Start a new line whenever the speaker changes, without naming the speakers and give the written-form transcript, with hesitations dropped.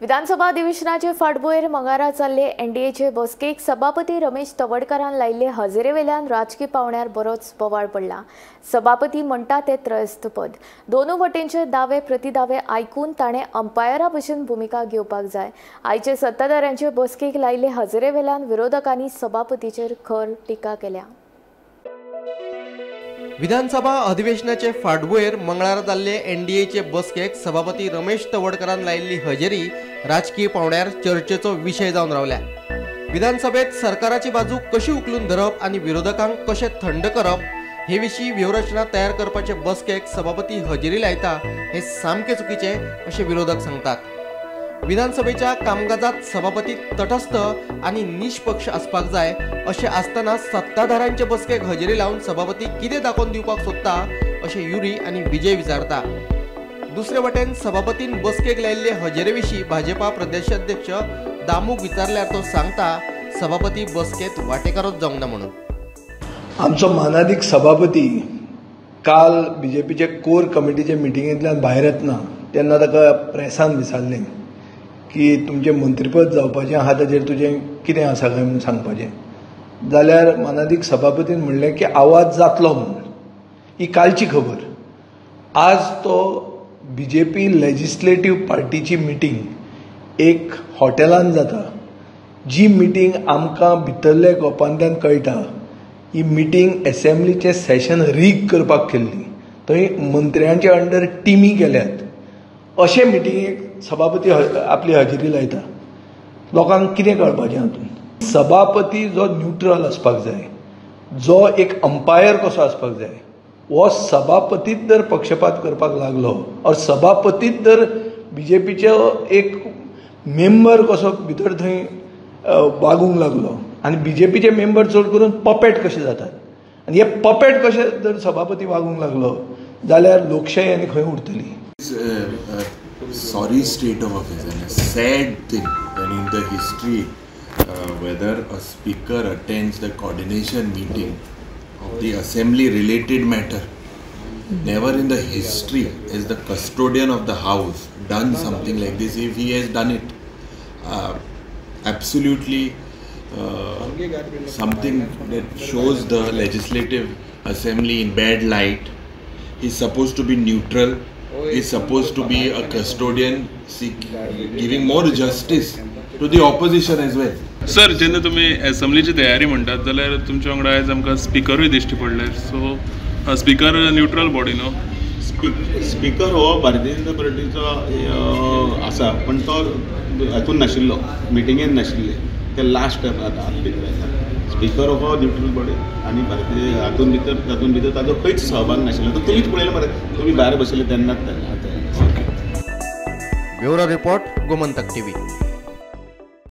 विधानसभा अधिवेशनाचे फाटभुंयेर मंगळारा जाल्ले एनडीएचे बसकेक सभापती रमेश तवडकरान लायिल्ले हजेरे वेल्यान राजकी पावंड्यार बरोच बोवाळ पडला। सभापती म्हणटा ते त्रयस्थ पद। दोनूय वटेंचे दावे प्रतिदावे आयकून ताणें अंपायरा भशेन भुमिका घेवपाक जाय। आयचे सत्ताधाऱ्यांचे बसकेक लायिल्ले हजेरे वेल्यान विरोधकांनी सभापतीचेर खर टिका केल्या।
विधानसभा अधिवेशनाचे फाटभुंयेर मंगळारा जाल्ले एनडीएचे बसकेक सभापती रमेश तवडकरान लायिल्ली हजेरी राजकीय पावंड्यार चर्चेचो विषय जावन रावल्या। विधानसभेत सरकाराची बाजू कशी उखलून धरप आनी विरोधकांक कशें थंड करप हे विशीं व्यूहरचना तयार करपाचे बसकेक सभापती हजेरी लायता हे सामके चुकीचे अशें विरोधक सांगतात। विधानसभेच्या कामकाजात सभापती तटस्थ आनी निष्पक्ष आसपाक जाय अशें आसतना सत्ताधाऱ्यांचे बसकेक हजेरी लावन सभापती कितें दाखोवन दिवपाक सोदता अशें युरी आनी विजय विचारता। दुसरे वटेन सभापतीन बसकेक लायिल्ले हजेरे विशीं भाजपा प्रदेशाध्यक्ष दामूक विचारल्यार तो सांगता सभापती बसकेत वांटेकारूच जावंक ना म्हणून।
आमचो मानादीक सभापती काल बीजेपीचे कोर कमिटीचे मिटिंगेंतल्यान भायर येतना तेन्ना ताका प्रेसान विचारलें की तुमचें मंत्रीपद जावपाचें आहा ताचेर तुजें कितें आसा काय म्हणून सांगपाचें। जाल्यार मानादीक सभापतीन म्हणलें की आवाज जातलो म्हणून। ही कालची खबर। आज तो बीजेपी लेजिस्लेटिव्ह पार्टीची मिटींग एक हॉटेलान जाता। जी मिटींग आमकां भितरले गोपांतल्यान कळटा ही मिटींग असेंब्लीचें सेशन रीग करपाक केल्ली। थंय मंत्र्यांचे अंडर टिमी केल्यात। अशे मिटिंगेक सभापती आपली हजेरी लायता। लोकांक कितें कळपाचें हातूंत? सभापती जो न्यूट्रल आसपाक जाय, जो एक अंपायर कसो आसपाक जाय, हो सभापतीच जर पक्षपात करपाक लागलो और सभापतीच जर बीजेपीचो एक मेंबर कसो भितर थंय वागूंक लागलो आनी बीजेपीचे मेंबर चड करून पपेट कशे जातात आनी हे पपेट कशे जर सभापती वागूंक लागलो जाल्यार लोकशाही आनी खंय उरतली।
Sorry state of affairs and a sad thing that in the history whether a speaker attends the coordination meeting of the assembly related matter, never in the history is the custodian of the house done something like this. If he has done it, absolutely something that shows the legislative assembly in bad light. He is supposed to be neutral. Is supposed to be a custodian, giving more justice to the opposition as well.
Sir, जेन्ना तुमी असेंब्लीची तयारी म्हणटात जाल्यार तुमच्या वांगडा आयज आमकां स्पिकरूय दिश्टी पडले। सो स्पिकर न्यूट्रल बॉडी न्हू?
स्पिकर हो भारतीय जनता पार्टीचो आसा पण तो हातून नाशिल्लो, मिटिंगेन नाशिल्ले, ते लास्ट स्पिकर हो न्यूट्रल बॉडी आनी भारतीय हातून भितर ताजो खंयच सहभाग नाशिल्लो। तो तुमीच पळयलें मरे, तुमी भायर बसले तेन्नाच।
Bureau report Gomantak TV.